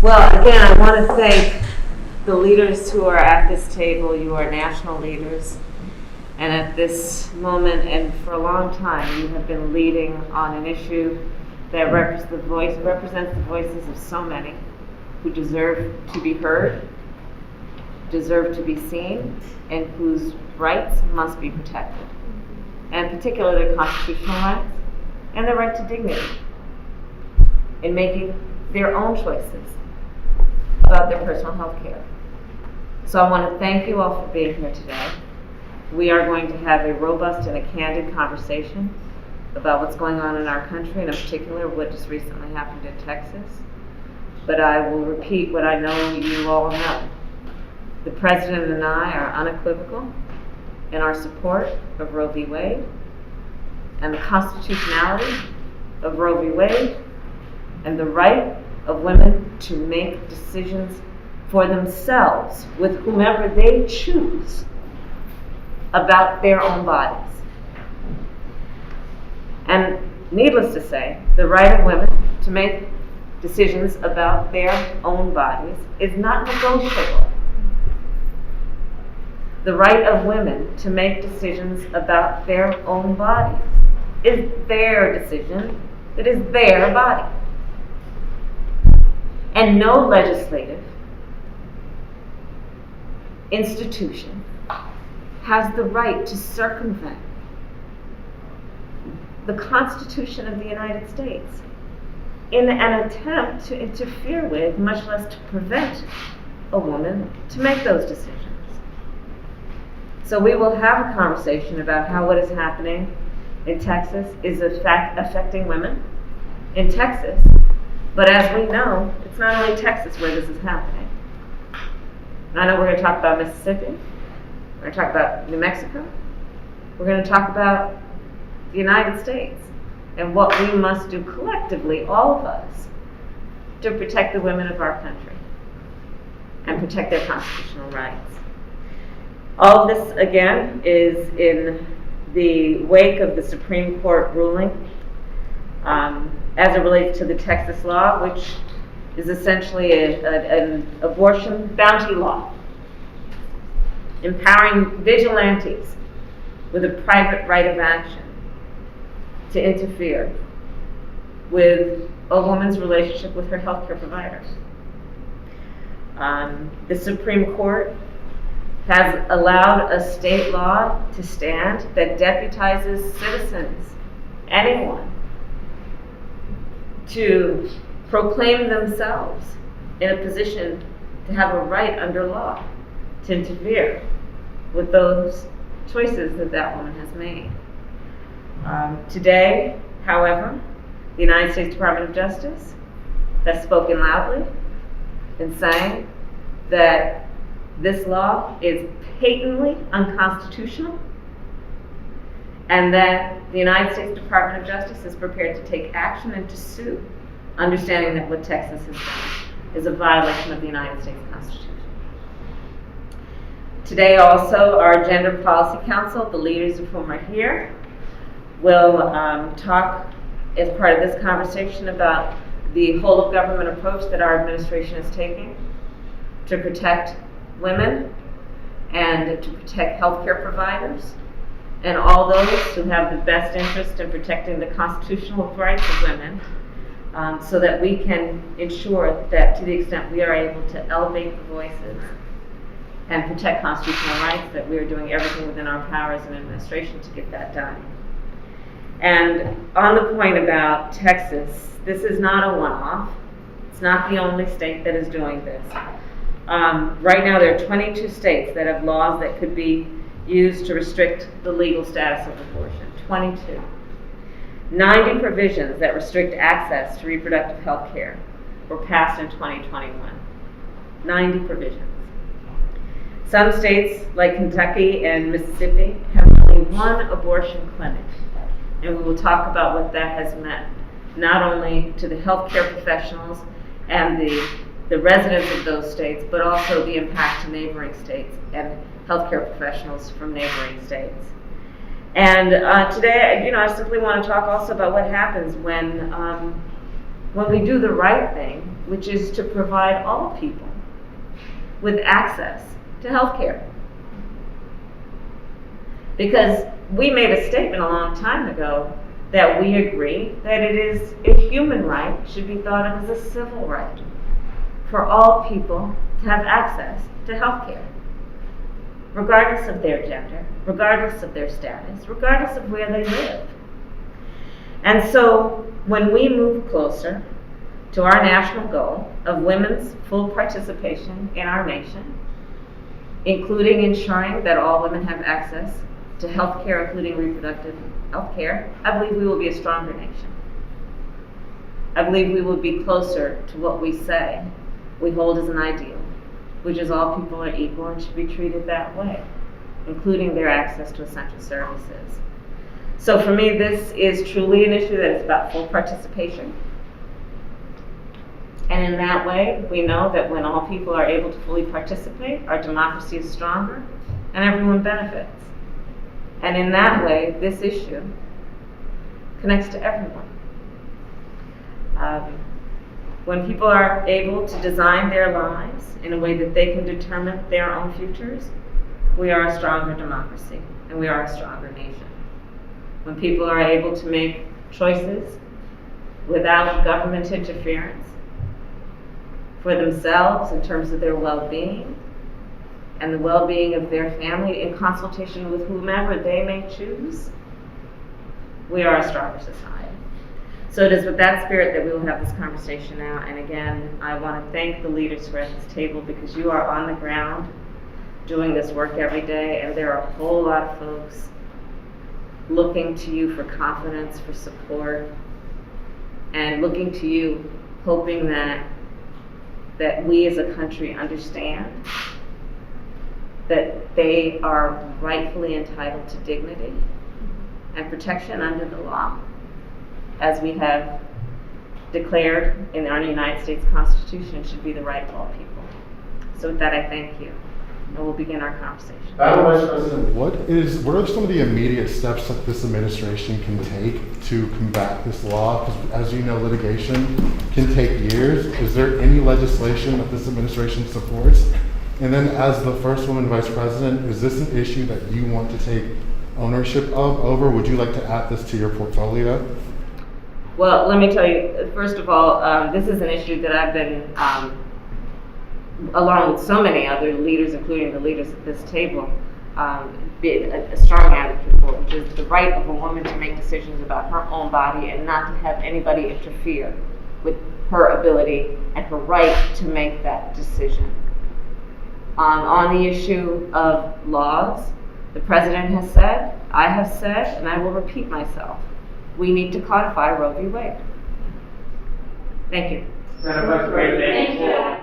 Well, again, I want to thank the leaders who are at this table. You are national leaders. And at this moment, and for a long time, you have been leading on an issue that represents the voices of so many who deserve to be heard, deserve to be seen, and whose rights must be protected. And particularly their constitutional rights and their right to dignity in making their own choices about their personal health care. So I want to thank you all for being here today. We are going to have a robust and a candid conversation about what's going on in our country, and in particular what just recently happened in Texas. But I will repeat what I know you all know. The President and I are unequivocal in our support of Roe v. Wade and the constitutionality of Roe v. Wade and the right of women to make decisions for themselves with whomever they choose about their own bodies. And needless to say, the right of women to make decisions about their own bodies is not negotiable. The right of women to make decisions about their own bodies is their decision. It is their body. And no legislative institution has the right to circumvent the Constitution of the United States in an attempt to interfere with, much less to prevent, a woman to make those decisions. So we will have a conversation about how what is happening in Texas is affecting women in Texas. But as we know, it's not only Texas where this is happening. I know we're going to talk about Mississippi. We're going to talk about New Mexico. We're going to talk about the United States and what we must do collectively, all of us, to protect the women of our country and protect their constitutional rights. All of this, again, is in the wake of the Supreme Court ruling as it relates to the Texas law, which is essentially an abortion bounty law, empowering vigilantes with a private right of action to interfere with a woman's relationship with her healthcare providers. The Supreme Court has allowed a state law to stand that deputizes citizens, anyone, to proclaim themselves in a position to have a right under law to interfere with those choices that that woman has made. Today, however, the United States Department of Justice has spoken loudly in saying that this law is patently unconstitutional and that the United States Department of Justice is prepared to take action and to sue, understanding that what Texas has done is a violation of the United States Constitution. Today also, our Gender Policy Council, the leaders of whom are here, will talk as part of this conversation about the whole of government approach that our administration is taking to protect women and to protect healthcare providers and all those who have the best interest in protecting the constitutional rights of women, so that we can ensure that to the extent we are able to elevate the voices and protect constitutional rights, that we are doing everything within our power as an administration to get that done. And on the point about Texas, this is not a one-off. It's not the only state that is doing this. Right now there are 22 states that have laws that could be used to restrict the legal status of abortion. 22. 90 provisions that restrict access to reproductive health care were passed in 2021. 90 provisions. Some states, like Kentucky and Mississippi, have only one abortion clinic. And we will talk about what that has meant, not only to the healthcare professionals and the residents of those states, but also the impact to neighboring states and healthcare professionals from neighboring states. And today, I simply want to talk also about what happens when we do the right thing which is to provide all people with access to health care. Because we made a statement a long time ago that we agree that it is a human right, should be thought of as a civil right for all people to have access to health care, regardless of their gender, regardless of their status, regardless of where they live. And so when we move closer to our national goal of women's full participation in our nation, including ensuring that all women have access to health care, including reproductive health care, I believe we will be a stronger nation. I believe we will be closer to what we say we hold as an ideal, which is all people are equal and should be treated that way, including their access to essential services. So for me, this is truly an issue that is about full participation. And in that way, we know that when all people are able to fully participate, our democracy is stronger and everyone benefits. And in that way, this issue connects to everyone. When people are able to design their lives in a way that they can determine their own futures, we are a stronger democracy and we are a stronger nation. When people are able to make choices without government interference for themselves in terms of their well-being and the well-being of their family in consultation with whomever they may choose, we are a stronger society. So it is with that spirit that we will have this conversation now. And again, I want to thank the leaders who are at this table, because you are on the ground doing this work every day, and there are a whole lot of folks looking to you for confidence, for support, and looking to you hoping that we as a country understand that they are rightfully entitled to dignity and protection under the law, as we have declared in our United States Constitution should be the right of all people. So with that, I thank you, and we'll begin our conversation. Madam Vice President, what are some of the immediate steps that this administration can take to combat this law? Because as you know, litigation can take years. Is there any legislation that this administration supports? And then as the first woman vice president, is this an issue that you want to take ownership over? Would you like to add this to your portfolio? Well, let me tell you, first of all, this is an issue that I've been, along with so many other leaders, including the leaders at this table, been a strong advocate for, which is the right of a woman to make decisions about her own body and not to have anybody interfere with her ability and her right to make that decision. On the issue of laws, the President has said, I have said, and I will repeat myself, we need to codify Roe v. Wade. Thank you. Madam Vice President. Thank you.